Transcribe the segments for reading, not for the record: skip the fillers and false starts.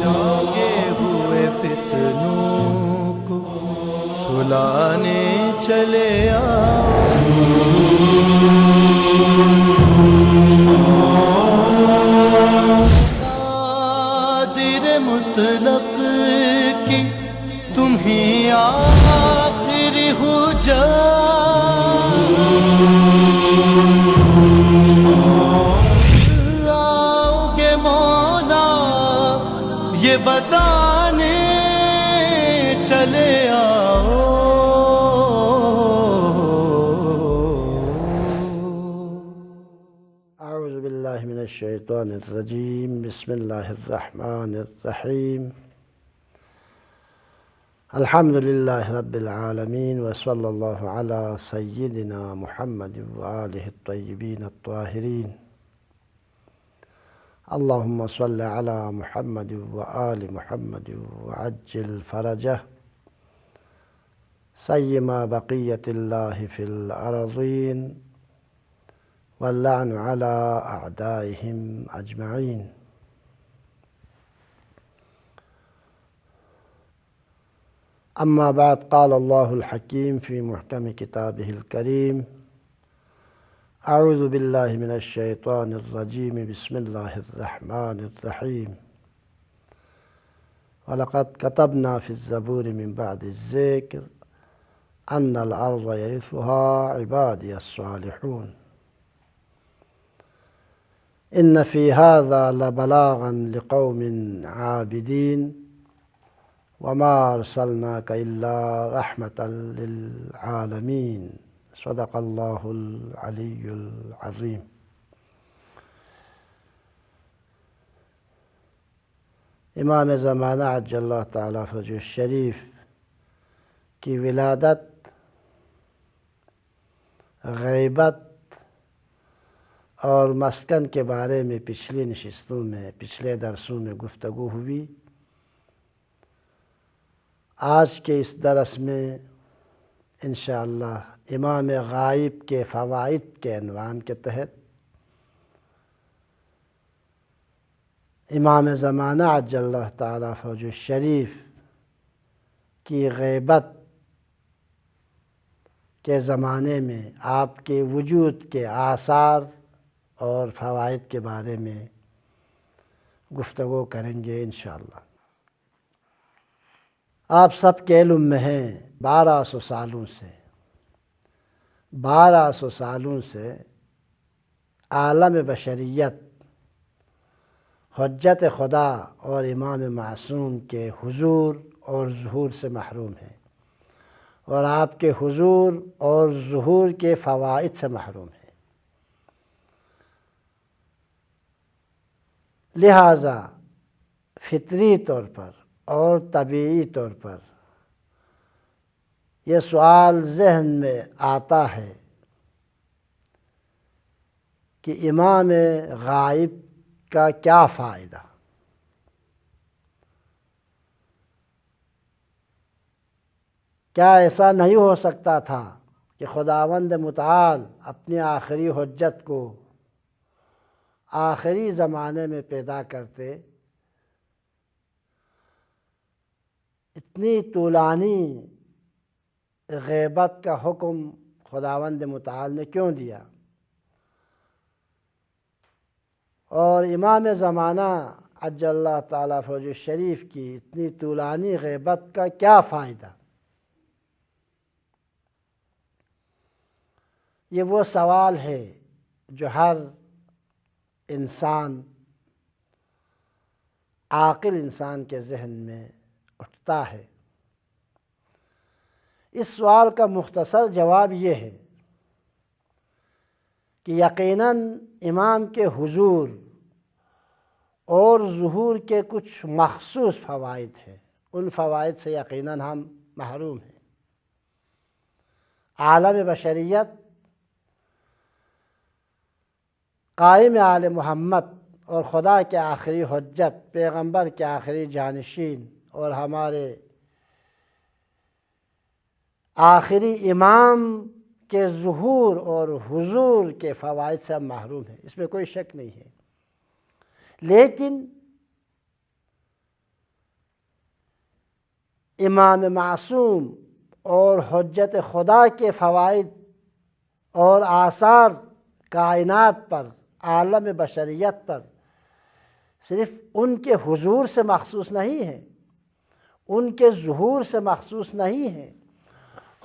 جاگے ہوئے فتنوں کو سلانے چلے قادر مطلق کی تم ہی آخری آؤ گے مولا یہ بتانے چلے اعوذ باللہ من الشیطان الرجیم بسم اللہ الرحمن الرحیم الحمد للہ رب العالمین وصلی اللہ علی سیدنا محمد وآلہ الطیبین الطاہرین اللہم صل علی محمد وآل محمد وعجل فرجہ سیما بقیت اللہ فی الارضین واللعن على أعدائهم أجمعين. أما بعد، قال الله الحكيم في محكم كتابه الكريم: أعوذ بالله من الشيطان الرجيم بسم الله الرحمن الرحيم ولقد كتبنا في الزبور من بعد الذكر أن الأرض يرثها عبادي الصالحون إن في هذا لبلاغا لقوم عابدين وما أرسلناك إلا رحمة للعالمين صدق الله العلي العظيم. امام زمانہ عجل اللہ تعالیٰ فرجہ الشریف کی ولادت، غیبت اور مسکن کے بارے میں پچھلے درسوں میں گفتگو ہوئی. آج کے اس درس میں انشاءاللہ امام غائب کے فوائد کے عنوان کے تحت امام زمانہ عجل اللہ تعالیٰ فرجہ الشریف کی غیبت کے زمانے میں آپ کے وجود کے آثار اور فوائد کے بارے میں گفتگو کریں گے انشاءاللہ. آپ سب کے علم میں ہیں 1200 سالوں سے عالم بشریت حجت خدا اور امام معصوم کے حضور اور ظہور سے محروم ہے، اور آپ کے حضور اور ظہور کے فوائد سے محروم ہے. لہذا فطری طور پر اور طبیعی طور پر یہ سوال ذہن میں آتا ہے کہ امام غائب کا کیا فائدہ؟ کیا ایسا نہیں ہو سکتا تھا کہ خداوند متعال اپنی آخری حجت کو آخری زمانے میں پیدا کرتے؟ اتنی طولانی غیبت کا حکم خداوند متعال نے کیوں دیا؟ اور امام زمانہ عجل اللہ تعالیٰ فرجہ الشریف کی اتنی طولانی غیبت کا کیا فائدہ؟ یہ وہ سوال ہے جو ہر انسان، عاقل انسان کے ذہن میں اٹھتا ہے. اس سوال کا مختصر جواب یہ ہے کہ یقیناً امام کے حضور اور ظہور کے کچھ مخصوص فوائد ہیں. ان فوائد سے یقیناً ہم محروم ہیں. عالم بشریت قائم آل محمد اور خدا کے آخری حجت، پیغمبر کے آخری جانشین اور ہمارے آخری امام کہ ظہور اور حضور کے فوائد سے ہم محروم ہیں، اس میں کوئی شک نہیں ہے، لیکن امام معصوم اور حجت خدا کے فوائد اور آثار کائنات پر، عالم بشریت پر صرف ان کے حضور سے مخصوص نہیں ہے، ان کے ظہور سے مخصوص نہیں ہے،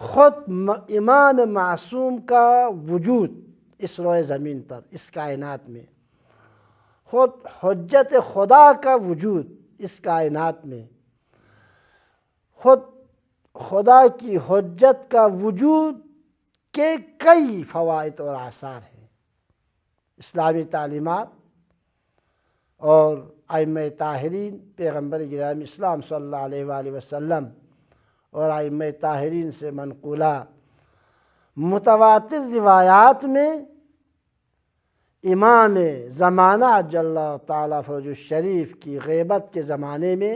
خود امام معصوم کا وجود اس روئے زمین پر، اس کائنات میں، خود حجت خدا کا وجود اس کائنات میں، خود خدا کی حجت کا وجود کے کئی فوائد اور آثار ہیں۔ اسلامی تعلیمات اور ائمہ طاہرین، پیغمبر گرامی اسلام صلی اللہ علیہ وآلہ وسلم اور ائمہ طاہرین سے منقولہ متواتر روایات میں امام زمانہ عجل اللہ تعالیٰ فرج الشریف کی غیبت کے زمانے میں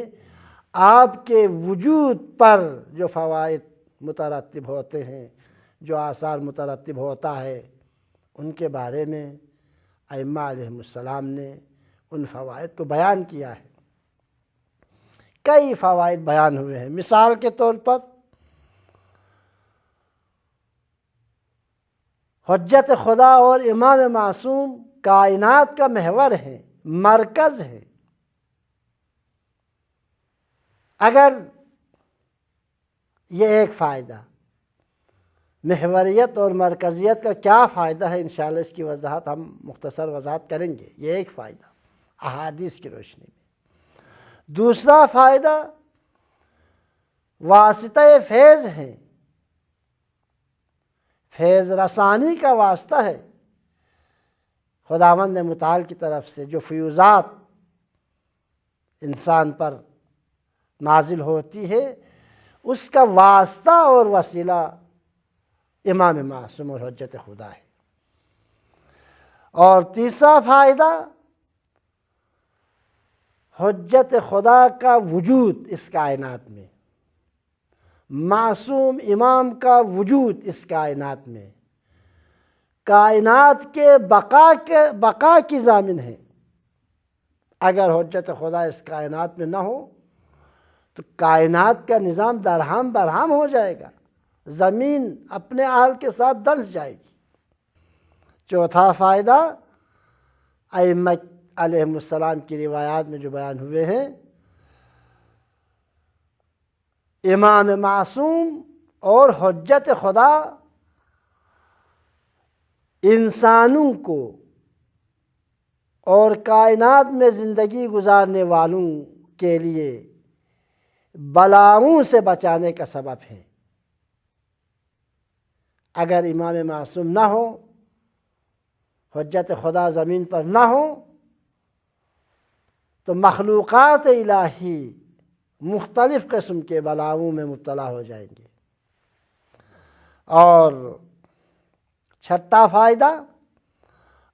آپ کے وجود پر جو فوائد مترتب ہوتے ہیں، جو آثار مترتب ہوتا ہے، ان کے بارے میں ائمہ علیہ السلام نے ان فوائد کو بیان کیا ہے۔ کئی فوائد بیان ہوئے ہیں۔ مثال کے طور پر حجت خدا اور امام معصوم کائنات کا محور ہے، مرکز ہے۔ اگر یہ ایک فائدہ، محوریت اور مرکزیت کا کیا فائدہ ہے، انشاءاللہ اس کی وضاحت ہم مختصر وضاحت کریں گے۔ یہ ایک فائدہ احادیث کی روشنی میں۔ دوسرا فائدہ واسطہ فیض ہے، فیض رسانی کا واسطہ ہے، خداوند متعال کی طرف سے جو فیوزات انسان پر نازل ہوتی ہے، اس کا واسطہ اور وسیلہ امام معصوم اور حجت خدا ہے۔ اور تیسرا فائدہ حجت خدا کا وجود اس کائنات میں، معصوم امام کا وجود اس کائنات میں، کائنات کے بقا کی ضامن ہے۔ اگر حجت خدا اس کائنات میں نہ ہو تو کائنات کا نظام درہم برہم ہو جائے گا، زمین اپنے اہل کے ساتھ دنس جائے گی۔ چوتھا فائدہ ائمہ علیہ السلام کی روایات میں جو بیان ہوئے ہیں، امام معصوم اور حجت خدا انسانوں کو اور کائنات میں زندگی گزارنے والوں کے لیے بلاؤں سے بچانے کا سبب ہے۔ اگر امام معصوم نہ ہو، حجت خدا زمین پر نہ ہو، تو مخلوقات الہی مختلف قسم کے بلاؤں میں مبتلا ہو جائیں گے۔ اور چھٹا فائدہ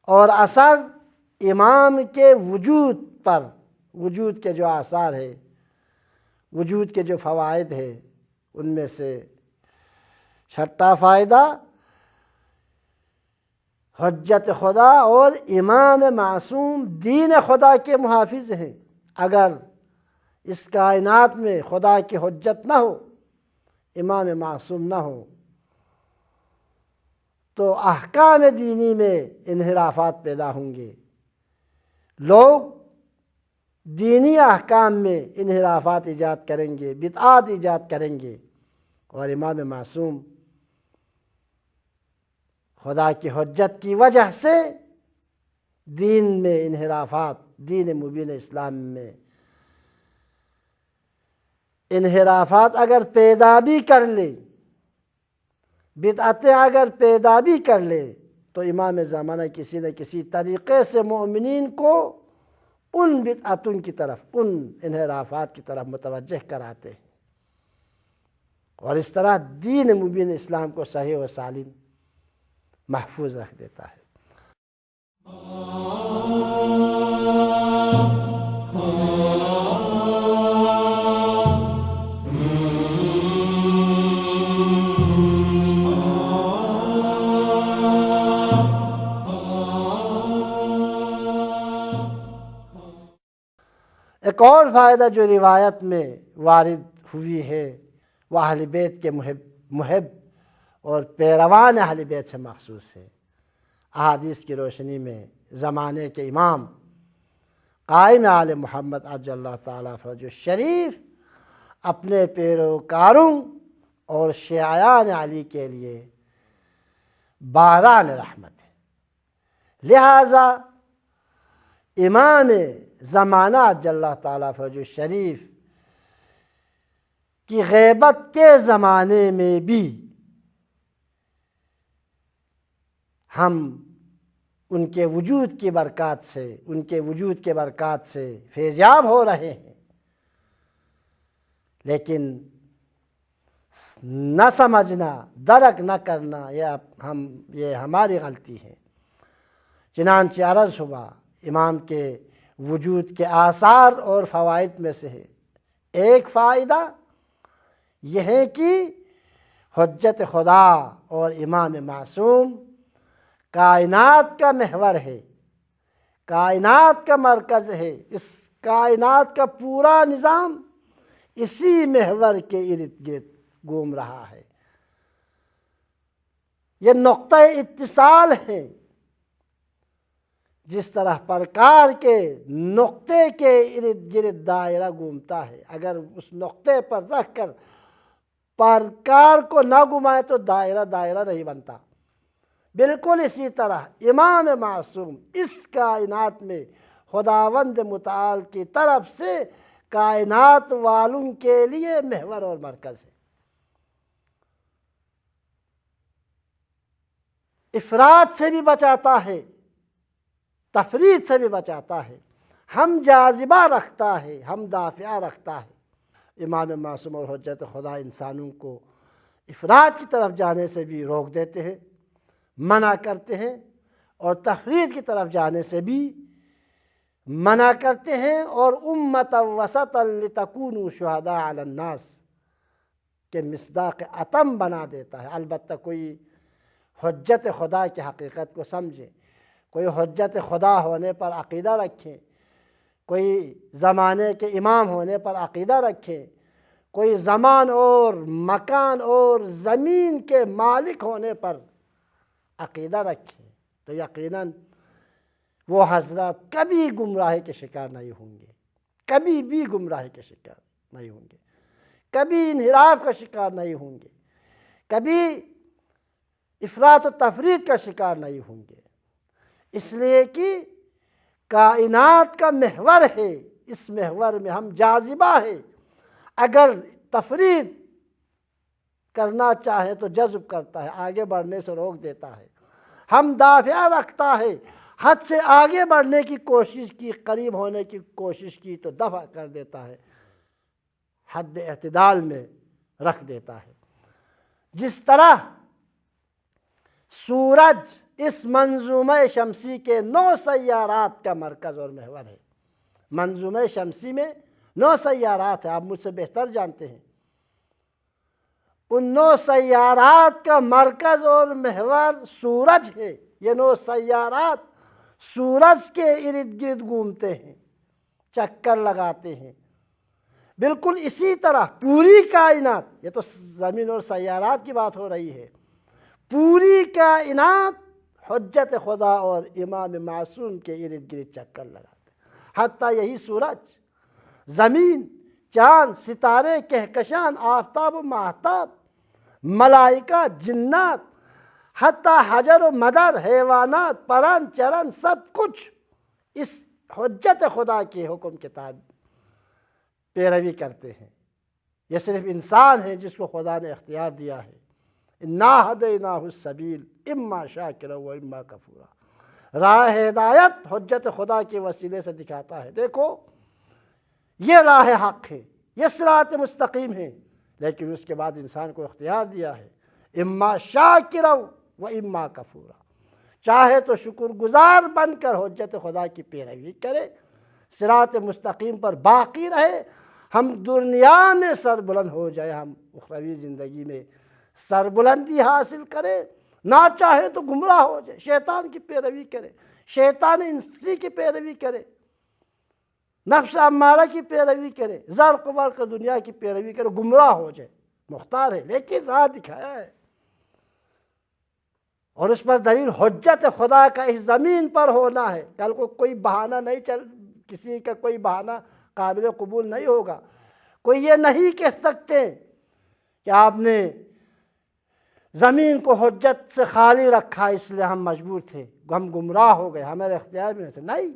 اور اثر امام کے وجود پر، وجود کے جو آثار ہے، وجود کے جو فوائد ہیں، ان میں سے چھٹا فائدہ حجت خدا اور امام معصوم دین خدا کے محافظ ہیں۔ اگر اس کائنات میں خدا کی حجت نہ ہو، امام معصوم نہ ہو، تو احکام دینی میں انحرافات پیدا ہوں گے، لوگ دینی احکام میں انحرافات ایجاد کریں گے، بدعات ایجاد کریں گے، اور امام معصوم خدا کی حجت کی وجہ سے دین میں انحرافات، دین مبین اسلام میں انحرافات اگر پیدا بھی کر لے، بدعتیں اگر پیدا بھی کر لے، تو امام زمانہ کسی نہ کسی طریقے سے مومنین کو ان بدعتوں کی طرف، ان انحرافات کی طرف متوجہ کراتے ہیں، اور اس طرح دین مبین اسلام کو صحیح و سالم محفوظ رکھ دیتا ہے۔ ایک اور فائدہ جو روایت میں وارد ہوئی ہے وہ اہل بیت کے محب اور پیروان اہل بیت سے مخصوص ہے۔ احادیث کی روشنی میں زمانے کے امام قائم آل محمد عجل اللہ تعالیٰ فرجہ الشریف اپنے پیروکاروں اور شیعیان علی کے لیے باران رحمت ہے، لہذا امام زمانہ عجل اللہ تعالیٰ فرجہ الشریف کی غیبت کے زمانے میں بھی ہم ان کے وجود کی برکات سے فیضیاب ہو رہے ہیں، لیکن نہ سمجھنا، درک نہ کرنا یہ ہماری غلطی ہے۔ چنانچہ عرض ہوا امام کے وجود کے آثار اور فوائد میں سے ہے ایک فائدہ یہ ہے کہ حجت خدا اور امام معصوم کائنات کا محور ہے، کائنات کا مرکز ہے، اس کائنات کا پورا نظام اسی محور کے ارد گرد گھوم رہا ہے۔ یہ نقطہ اتصال ہے، جس طرح پرکار کے نقطے کے ارد گرد دائرہ گھومتا ہے، اگر اس نقطے پر رکھ کر پرکار کو نہ گھمائے تو دائرہ نہیں بنتا۔ بالکل اسی طرح امام معصوم اس کائنات میں خداوند متعال کی طرف سے کائنات والوں کے لیے محور اور مرکز ہے۔ افراد سے بھی بچاتا ہے، تفرید سے بھی بچاتا ہے، ہم جاذبہ رکھتا ہے، ہم دافعہ رکھتا ہے۔ امام معصوم اور حجت خدا انسانوں کو افراد کی طرف جانے سے بھی روک دیتے ہیں، منع کرتے ہیں، اور تفرید کی طرف جانے سے بھی منع کرتے ہیں، اور امۃ وسطا لتکونوا شہداء علی الناس کے مصداق اتم بنا دیتا ہے۔ البتہ کوئی حجت خدا کی حقیقت کو سمجھے، کوئی حجت خدا ہونے پر عقیدہ رکھے، کوئی زمانے کے امام ہونے پر عقیدہ رکھے، کوئی زمان اور مکان اور زمین کے مالک ہونے پر عقیدہ رکھے، تو یقیناً وہ حضرات کبھی گمراہی کے شکار نہیں ہوں گے، کبھی بھی گمراہی کے شکار نہیں ہوں گے، کبھی انحراف کا شکار نہیں ہوں گے، کبھی افراط و تفرید کا شکار نہیں ہوں گے، اس لیے کہ کائنات کا محور ہے، اس محور میں ہم جاذبہ ہے، اگر تفرید کرنا چاہے تو جذب کرتا ہے، آگے بڑھنے سے روک دیتا ہے، ہم دافعہ رکھتا ہے، حد سے آگے بڑھنے کی کوشش کی، قریب ہونے کی کوشش کی تو دفع کر دیتا ہے، حد اعتدال میں رکھ دیتا ہے۔ جس طرح سورج اس منظومہ شمسی کے 9 سیارات کا مرکز اور محور ہے۔ منظومہ شمسی میں 9 سیارات ہیں، آپ مجھ سے بہتر جانتے ہیں۔ ان 9 سیارات کا مرکز اور محور سورج ہے۔ یہ 9 سیارات سورج کے ارد گرد گھومتے ہیں، چکر لگاتے ہیں۔ بالکل اسی طرح پوری کائنات، یہ تو زمین اور سیارات کی بات ہو رہی ہے، پوری کائنات حجت خدا اور امام معصوم کے ارد گرد چکر لگاتے ہیں۔ حتیٰ یہی سورج، زمین، چاند، ستارے، کہکشان، آفتاب و ماہتاب، ملائکہ، جنات، حتیٰ حجر و مدر، حیوانات، پرند چرند، سب کچھ اس حجت خدا کے حکم کے تابع پیروی کرتے ہیں۔ یہ صرف انسان ہے جس کو خدا نے اختیار دیا ہے۔ اِنَّا هَدَيْنَاهُ السَّبِيلَ إِمَّا شَاكِرًا وَإِمَّا كَفُورًا۔ راہ ہدایت حجت خدا کے وسیلے سے دکھاتا ہے، دیکھو یہ راہ حق ہے، یہ صراط مستقیم ہے، لیکن اس کے بعد انسان کو اختیار دیا ہے، اما شاکرا و اما کفورا، چاہے تو شکر گزار بن کر حجت خدا کی پیروی کرے، صراط مستقیم پر باقی رہے، ہم دنیا میں سربلند ہو جائے، ہم اخروی زندگی میں سربلندی حاصل کرے، نہ چاہے تو گمراہ ہو جائے، شیطان کی پیروی کرے، شیطان انسی کی پیروی کرے۔ نفس امارہ کی پیروی کرے، زرق برق دنیا کی پیروی کرے، گمراہ ہو جائے۔ مختار ہے لیکن راہ دکھایا ہے، اور اس پر دلیل حجت خدا کا اس زمین پر ہونا ہے۔ کل کو کوئی بہانہ نہیں کسی کا کوئی بہانہ قابل قبول نہیں ہوگا۔ کوئی یہ نہیں کہہ سکتے کہ آپ نے زمین کو حجت سے خالی رکھا اس لیے ہم مجبور تھے، ہم گمراہ ہو گئے، ہمارے اختیار میں تھے۔ نہیں،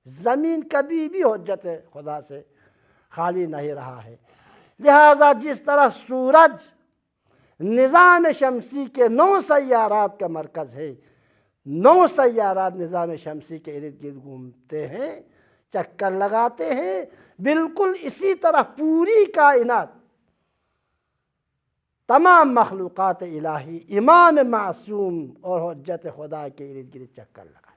زمین کبھی بھی حجت خدا سے خالی نہیں رہا ہے۔ لہٰذا جس طرح سورج نظام شمسی کے 9 سیارات کا مرکز ہے، 9 سیارات نظام شمسی کے ارد گرد گھومتے ہیں، چکر لگاتے ہیں، بالکل اسی طرح پوری کائنات، تمام مخلوقات الہی امام معصوم اور حجت خدا کے ارد گرد چکر لگاتے ہیں۔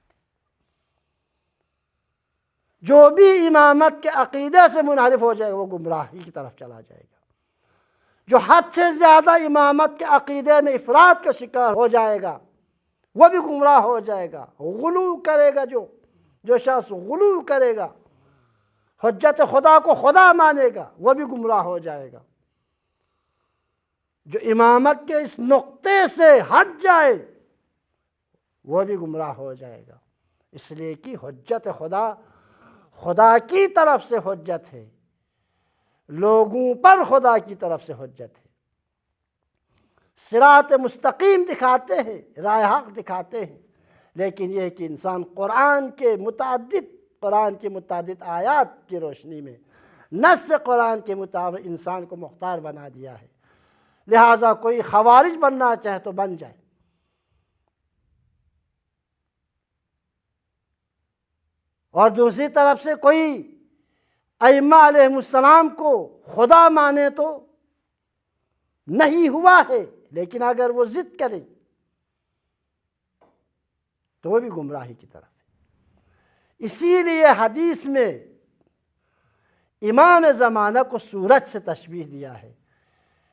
جو بھی امامت کے عقیدے سے منحرف ہو جائے گا وہ گمراہی کی طرف چلا جائے گا۔ جو حد سے زیادہ امامت کے عقیدے میں افراد کا شکار ہو جائے گا وہ بھی گمراہ ہو جائے گا۔ غلو کرے گا جو شخص غلو کرے گا، حجت خدا کو خدا مانے گا، وہ بھی گمراہ ہو جائے گا۔ جو امامت کے اس نقطے سے ہٹ جائے وہ بھی گمراہ ہو جائے گا۔ اس لیے کہ حجت خدا کی طرف سے حجت ہے، لوگوں پر خدا کی طرف سے حجت ہے۔ صراط مستقیم دکھاتے ہیں، راہ حق دکھاتے ہیں، لیکن یہ کہ انسان قرآن کی متعدد آیات کی روشنی میں نص قرآن کے مطابق انسان کو مختار بنا دیا ہے۔ لہٰذا کوئی خوارج بننا چاہے تو بن جائے، اور دوسری طرف سے کوئی ائمہ علیہ السلام کو خدا مانے تو نہیں ہوا ہے، لیکن اگر وہ ضد کرے تو وہ بھی گمراہی کی طرف ہے۔ اسی لیے حدیث میں امام زمانہ کو سورج سے تشبیہ دیا ہے۔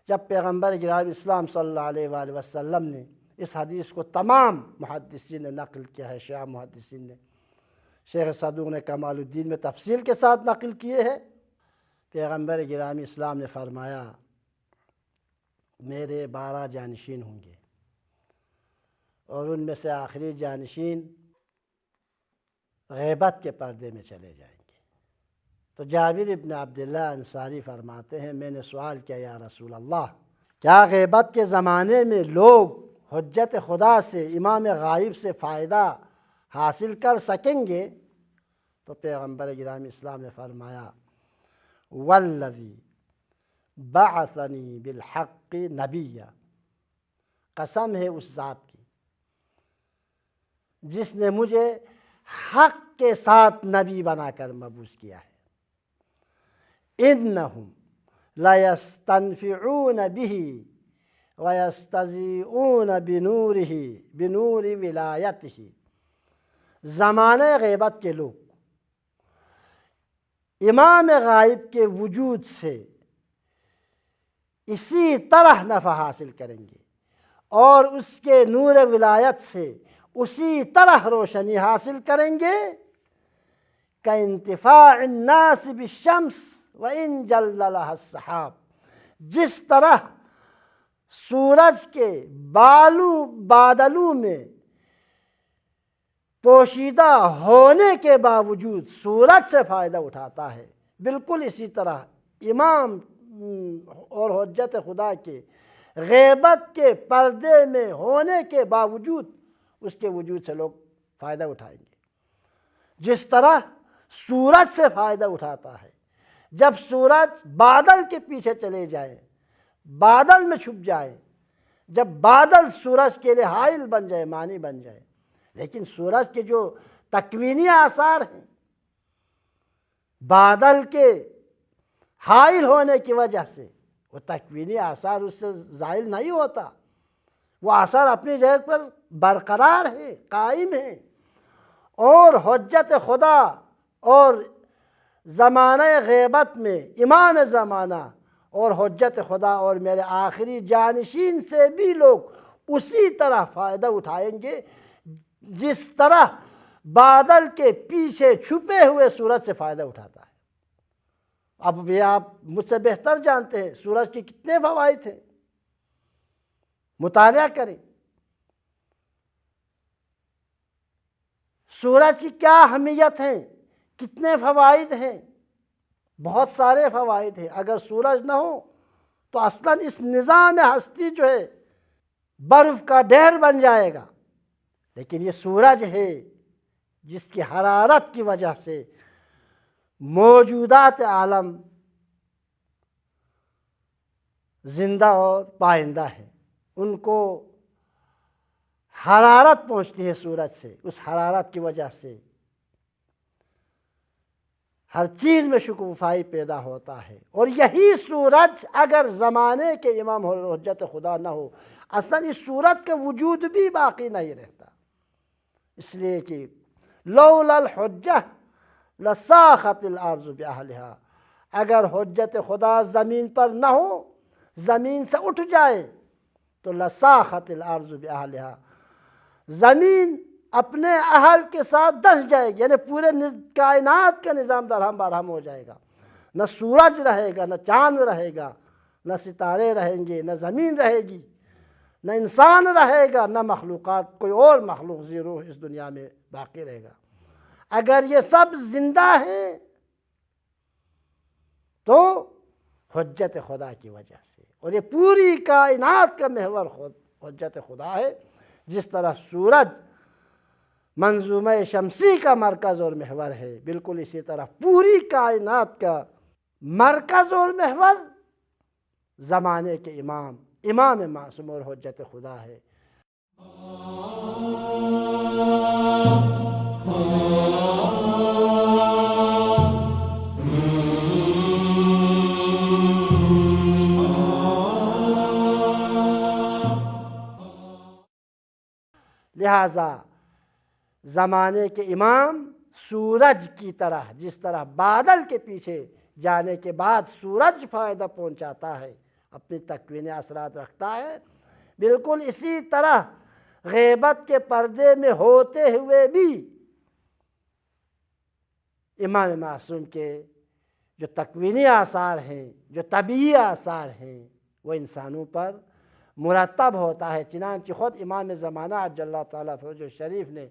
جب پیغمبر گرامی اسلام صلی اللہ علیہ وآلہ وسلم نے اس حدیث کو تمام محدثین نے نقل کیا ہے، شیعہ محدثین نے، شیخ صدوق نے کمال الدین میں تفصیل کے ساتھ نقل کیے ہیں۔ پیغمبر گرامی اسلام نے فرمایا میرے 12 جانشین ہوں گے، اور ان میں سے آخری جانشین غیبت کے پردے میں چلے جائیں گے۔ تو جابر ابن عبداللہ انصاری فرماتے ہیں میں نے سوال کیا یا رسول اللہ، کیا غیبت کے زمانے میں لوگ حجت خدا سے، امام غائب سے فائدہ حاصل کر سکیں گے؟ تو پیغمبر گرامی اسلام نے فرمایا والذی بعثنی بالحق نبیا، قسم ہے اس ذات کی جس نے مجھے حق کے ساتھ نبی بنا کر مبعوث کیا ہے، انہم لیستنفعون بہ ویستضیئون بنور ولایتہ، زمانہ غیبت کے لوگ امام غائب کے وجود سے اسی طرح نفع حاصل کریں گے، اور اس کے نور ولایت سے اسی طرح روشنی حاصل کریں گے کانتفاع الناس بالشمس وإن جللها السحاب، جس طرح سورج کے بادلوں میں پوشیدہ ہونے کے باوجود سورج سے فائدہ اٹھاتا ہے، بالکل اسی طرح امام اور حجت خدا کے غیبت کے پردے میں ہونے کے باوجود اس کے وجود سے لوگ فائدہ اٹھائیں گے، جس طرح سورج سے فائدہ اٹھاتا ہے۔ جب سورج بادل کے پیچھے چلے جائے، بادل میں چھپ جائے، جب بادل سورج کے لیے حائل بن جائے، مانی بن جائے، لیکن سورج کے جو تکوینی آثار ہیں بادل کے حائل ہونے کی وجہ سے، وہ تکوینی آثار اس سے زائل نہیں ہوتا، وہ آثار اپنی جگہ پر برقرار ہے، قائم ہے۔ اور حجت خدا اور زمانہ غیبت میں امام زمانہ اور حجت خدا اور میرے آخری جانشین سے بھی لوگ اسی طرح فائدہ اٹھائیں گے جس طرح بادل کے پیچھے چھپے ہوئے سورج سے فائدہ اٹھاتا ہے۔ اب بھی آپ مجھ سے بہتر جانتے ہیں سورج کے کتنے فوائد ہیں، مطالعہ کریں۔ سورج کی کیا اہمیت ہے، کتنے فوائد ہیں، بہت سارے فوائد ہیں۔ اگر سورج نہ ہو تو اصلاً اس نظام ہستی جو ہے برف کا ڈھیر بن جائے گا، لیکن یہ سورج ہے جس کی حرارت کی وجہ سے موجودات عالم زندہ اور پائندہ ہیں، ان کو حرارت پہنچتی ہے سورج سے، اس حرارت کی وجہ سے ہر چیز میں شکوفائی پیدا ہوتا ہے۔ اور یہی سورج اگر زمانے کے امام حجت خدا نہ ہو، اصلاً اس سورج کا وجود بھی باقی نہیں رہتا، اس لیے کہ لولا الحجہ لساخت الارض باہلہا، اگر حجت خدا زمین پر نہ ہو، زمین سے اٹھ جائے تو لساخت الارض باہلہا، زمین اپنے اہل کے ساتھ دھس جائے گی، یعنی پورے کائنات کا نظام درہم برہم ہو جائے گا۔ نہ سورج رہے گا، نہ چاند رہے گا، نہ ستارے رہیں گے، نہ زمین رہے گی، نہ انسان رہے گا، نہ مخلوقات، کوئی اور مخلوق زیرو اس دنیا میں باقی رہے گا۔ اگر یہ سب زندہ ہیں تو حجت خدا کی وجہ سے، اور یہ پوری کائنات کا محور خود حجت خدا ہے۔ جس طرح سورج منظومہ شمسی کا مرکز اور محور ہے، بالکل اسی طرح پوری کائنات کا مرکز اور محور زمانے کے امام معصوم اور حجت خدا ہے۔ لہذا زمانے کے امام سورج کی طرح، جس طرح بادل کے پیچھے جانے کے بعد سورج فائدہ پہنچاتا ہے، اپنی تکوینی اثرات رکھتا ہے، بالکل اسی طرح غیبت کے پردے میں ہوتے ہوئے بھی امام معصوم کے جو تکوینی آثار ہیں، جو طبعی آثار ہیں، وہ انسانوں پر مرتب ہوتا ہے۔ چنانچہ خود امام زمانہ عجل اللہ تعالیٰ فرجہ الشریف نے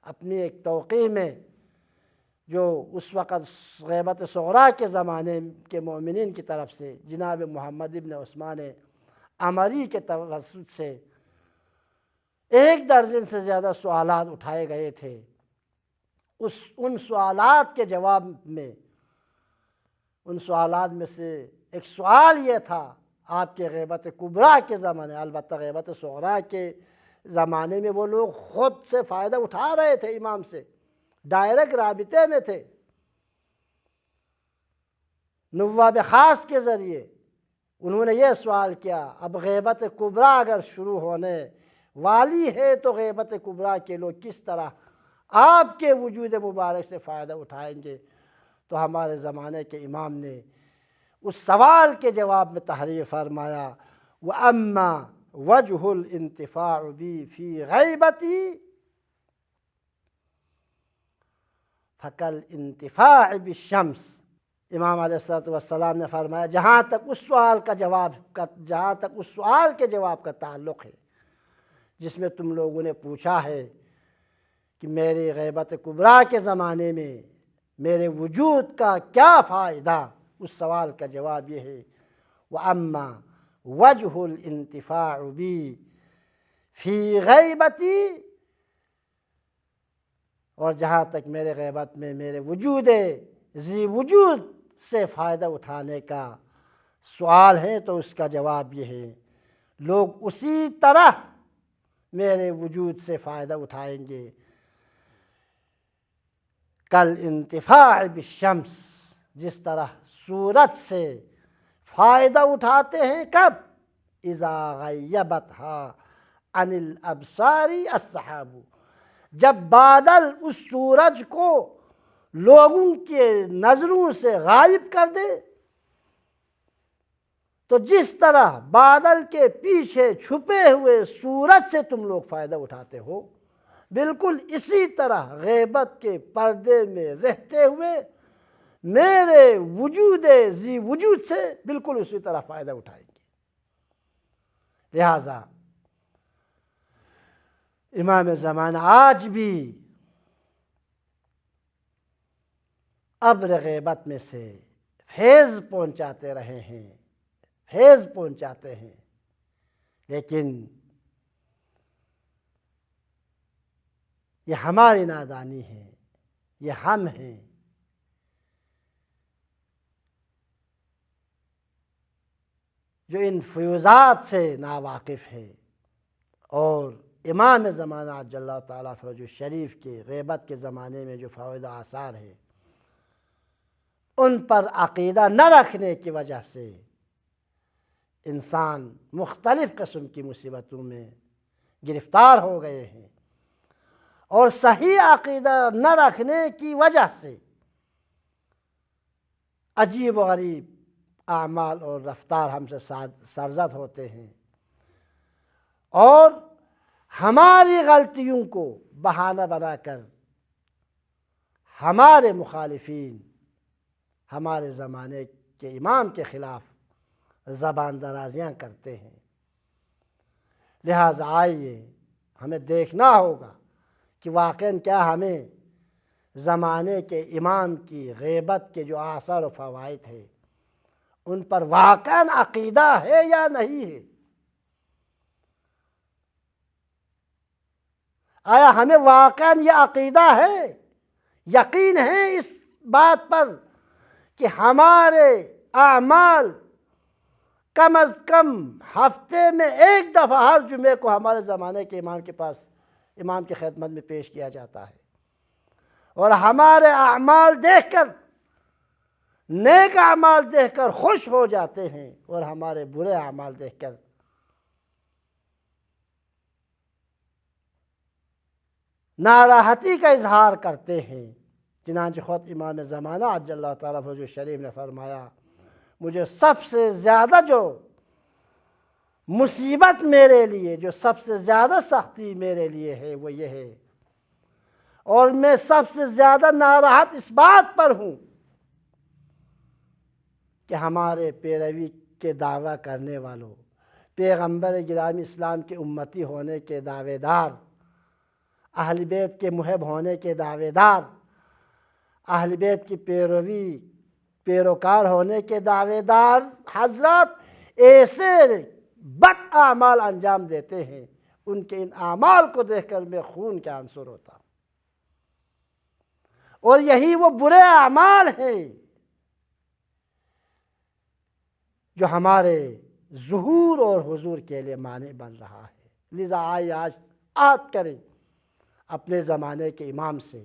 اپنی ایک توقیع میں، جو اس وقت غیبت صغریٰ کے زمانے کے مومنین کی طرف سے جناب محمد ابن عثمان عمری کے توسط سے 1 درجن سے زیادہ سوالات اٹھائے گئے تھے، ان سوالات کے جواب میں، ان سوالات میں سے ایک سوال یہ تھا، آپ کے غیبت کبریٰ کے زمانے، البتہ غیبت صغریٰ کے زمانے میں وہ لوگ خود سے فائدہ اٹھا رہے تھے، امام سے ڈائریکٹ رابطے میں تھے، نواب خاص کے ذریعے۔ انہوں نے یہ سوال کیا، اب غیبت کبریٰ اگر شروع ہونے والی ہے تو غیبت کبریٰ کے لوگ کس طرح آپ کے وجود مبارک سے فائدہ اٹھائیں گے؟ تو ہمارے زمانے کے امام نے اس سوال کے جواب میں تحریر فرمایا، وَأَمَّا وَجْهُ الْإِنْتِفَاعُ بِي فِي غَيْبَتِي فَكَالْإِنْتِفَاعِ بِالشَّمْسِ۔ امام علیہ السلام نے فرمایا، جہاں تک اس سوال کے جواب کا تعلق ہے جس میں تم لوگوں نے پوچھا ہے کہ میری غیبت کبریٰ کے زمانے میں میرے وجود کا کیا فائدہ، اس سوال کا جواب یہ ہے، وَأَمَّا وَجْهُ الْإِنْتِفَاعُ بِي فِي غَيْبَتِي، اور جہاں تک میرے غیبت میں میرے وجود ذی وجود سے فائدہ اٹھانے کا سوال ہے تو اس کا جواب یہ ہے، لوگ اسی طرح میرے وجود سے فائدہ اٹھائیں گے، کل انتفاع بالشمس، جس طرح سورج سے فائدہ اٹھاتے ہیں، کب؟ اذا غیبتھا عن الابصار السحاب، جب بادل اس سورج کو لوگوں کے نظروں سے غائب کر دے۔ تو جس طرح بادل کے پیچھے چھپے ہوئے سورج سے تم لوگ فائدہ اٹھاتے ہو، بالکل اسی طرح غیبت کے پردے میں رہتے ہوئے میرے وجود ذی وجود سے بالکل اسی طرح فائدہ اٹھائیں گے۔ لہذا امام زمانہ آج بھی ابر غیبت میں سے فیض پہنچاتے رہے ہیں، فیض پہنچاتے ہیں، لیکن یہ ہماری نادانی ہے، یہ ہم ہیں۔ جو ان فیوزات سے ناواقف ہے اور امام زمانہ عجل اللہ تعالیٰ فرجہ الشریف کے غیبت کے زمانے میں جو فوائد و آثار ہیں ان پر عقیدہ نہ رکھنے کی وجہ سے انسان مختلف قسم کی مصیبتوں میں گرفتار ہو گئے ہیں، اور صحیح عقیدہ نہ رکھنے کی وجہ سے عجیب و غریب اعمال اور رفتار ہم سے سرزد ہوتے ہیں، اور ہماری غلطیوں کو بہانہ بنا کر ہمارے مخالفین ہمارے زمانے کے امام کے خلاف زبان درازیاں کرتے ہیں۔ لہذا آئیے ہمیں دیکھنا ہوگا کہ واقعاً کیا ہمیں زمانے کے امام کی غیبت کے جو آثار و فوائد ہیں ان پر واقعاً عقیدہ ہے یا نہیں ہے۔ آیا ہمیں واقعاً یہ عقیدہ ہے، یقین ہے اس بات پر کہ ہمارے اعمال کم از کم ہفتے میں ایک دفعہ ہر جمعے کو ہمارے زمانے کے امام کے پاس امام کی خدمت میں پیش کیا جاتا ہے، اور ہمارے اعمال دیکھ کر نیک اعمال دیکھ کر خوش ہو جاتے ہیں، اور ہمارے برے اعمال دیکھ کر ناراحتی کا اظہار کرتے ہیں۔ چنانچہ خود امام زمانہ عجل اللہ تعالیٰ فرجہ الشریف نے فرمایا، مجھے سب سے زیادہ جو مصیبت میرے لیے، جو سب سے زیادہ سختی میرے لیے ہے وہ یہ ہے، اور میں سب سے زیادہ ناراحت اس بات پر ہوں کہ ہمارے پیروی کے دعویٰ کرنے والوں، پیغمبر گرامی اسلام کے امتی ہونے کے دعوے دار، اہل بیت کے محب ہونے کے دعوے دار، اہل بیت کی پیروکار ہونے کے دعوے دار حضرات ایسے بد اعمال انجام دیتے ہیں، ان کے ان اعمال کو دیکھ کر میں خون کے عنصر ہوتا ہوں، اور یہی وہ برے اعمال ہیں جو ہمارے ظہور اور حضور کے لیے مانع بن رہا ہے۔ لذا آئیے آج عہد کریں اپنے زمانے کے امام سے،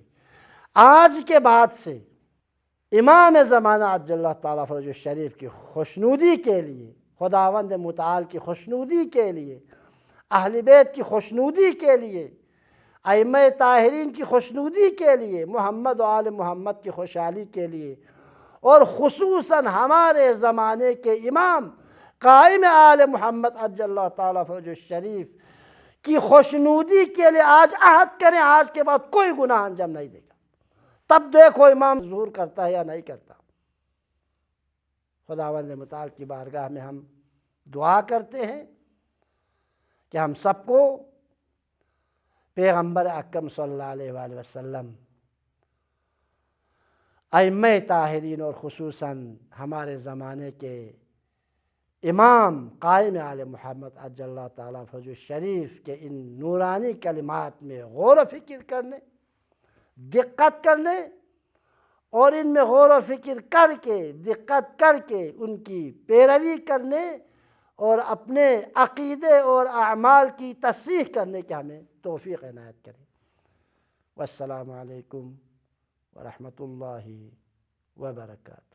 آج کے بعد سے امام زمانہ عجل اللہ تعالیٰ فرجہ الشریف کی خوشنودی کے لیے، خداوند متعال کی خوشنودی کے لیے، اہل بیت کی خوشنودی کے لیے، ائمہ طاہرین کی خوشنودی کے لیے، محمد و آل محمد کی خوشحالی کے لیے، اور خصوصاً ہمارے زمانے کے امام قائم آل محمد عجل اللہ تعالیٰ فرجہ الشریف کی خوشنودی کے لیے آج عہد کریں، آج کے بعد کوئی گناہ انجام نہیں دے گا۔ تب دیکھو امام ظہور کرتا ہے یا نہیں کرتا۔ خداوند متعال کی بارگاہ میں ہم دعا کرتے ہیں کہ ہم سب کو پیغمبر اکرم صلی اللہ علیہ وآلہ وسلم، ائمہ طاہرین اور خصوصاً ہمارے زمانے کے امام قائم آل محمد عجل اللہ تعالیٰ فرجہ الشریف کے ان نورانی کلمات میں غور و فکر کرنے، دقت کرنے، اور ان میں غور و فکر کر کے دقت کر کے ان کی پیروی کرنے اور اپنے عقیدے اور اعمال کی تصحیح کرنے کی ہمیں توفیق عنایت کریں۔ والسلام علیکم ورحمۃ اللہ وبرکاتہ۔